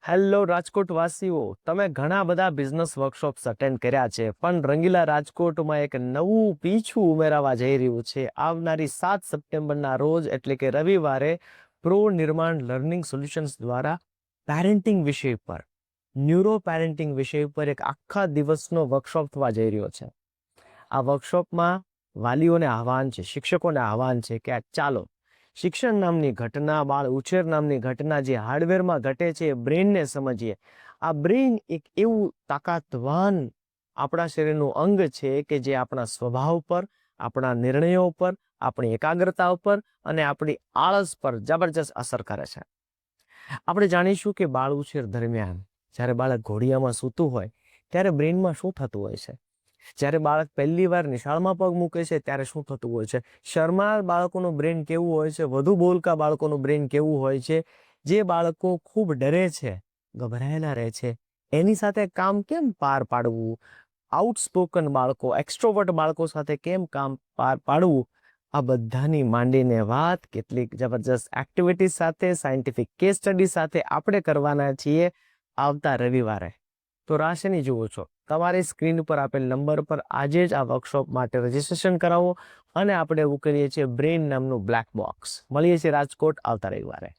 Hello Rajkot વાસીઓ, તમે ઘણા બધા બિઝનેસ વર્કશોપ્સ અટેન્ડ કર્યા છે, પણ રંગીલા રાજકોટમાં એક નવું પીછું ઉમેરાવા જઈ રહ્યું છે. આવનારી 7 સપ્ટેમ્બરના રોજ એટલે કે રવિવારે પ્રો નિર્માણ લર્નિંગ સોલ્યુશન્સ દ્વારા પેરેન્ટિંગ વિષય પર, ન્યુરો પેરેન્ટિંગ વિષય પર એક આખા દિવસનો વર્કશોપ થવા જઈ રહ્યો છે. આ વર્કશોપમાં વાલીઓને આહવાન છે, શિક્ષકોને આહવાન છે કે ચાલો શિક્ષણ નામની ઘટના, બાળ ઉછેર નામની ઘટના જે હાર્ડવેરમાં ઘટે છે એ બ્રેનને સમજીએ. આ બ્રેન એક એવું તાકાતવાન આપણા શરીરનું અંગ છે કે જે આપણા સ્વભાવ પર, આપણા નિર્ણયો પર, આપણી એકાગ્રતા ઉપર અને આપણી આળસ પર જબરજસ્ત અસર કરે છે. આપણે જાણીશું કે બાળ ઉછેર દરમિયાન જ્યારે બાળક ઘોડિયામાં સૂતું હોય ત્યારે બ્રેનમાં શું થતું હોય છે. જ્યારે બાળક પહેલી વાર નિશાળમાં પગ મૂકે છે ત્યારે શું થતું હોય છે. શરમાળ બાળકોનું બ્રેન કેવું હોય છે, વધુ બોલકા બાળકોનું બ્રેન કેવું હોય છે, જે બાળકો ખૂબ ડરે છે, ગભરાયેલા રહે છે, એની સાથે કામ કેમ પાર પાડવું, આઉટસ્પોકન બાળકો, એક્સ્ટ્રોવર્ટ બાળકો સાથે કેમ કામ પાર પાડવું, આ બધાની માંડીને વાત કેટલીક જબરજસ્ત એક્ટિવિટી સાથે, સાયન્ટિફિક કેસ સ્ટડી સાથે આપણે કરવાના છીએ આવતા રવિવારે. તો રાહ શેની જુઓ છો? તમારી સ્ક્રીન પર આપેલ નંબર પર આજે જ આ વર્કશોપ માટે રજીસ્ટ્રેશન કરાવો અને આપણે એવું કરીએ છીએ બ્રેઇન નામનું બ્લેક બોક્સ. મળીએ છીએ રાજકોટ આવતા રવિવારે.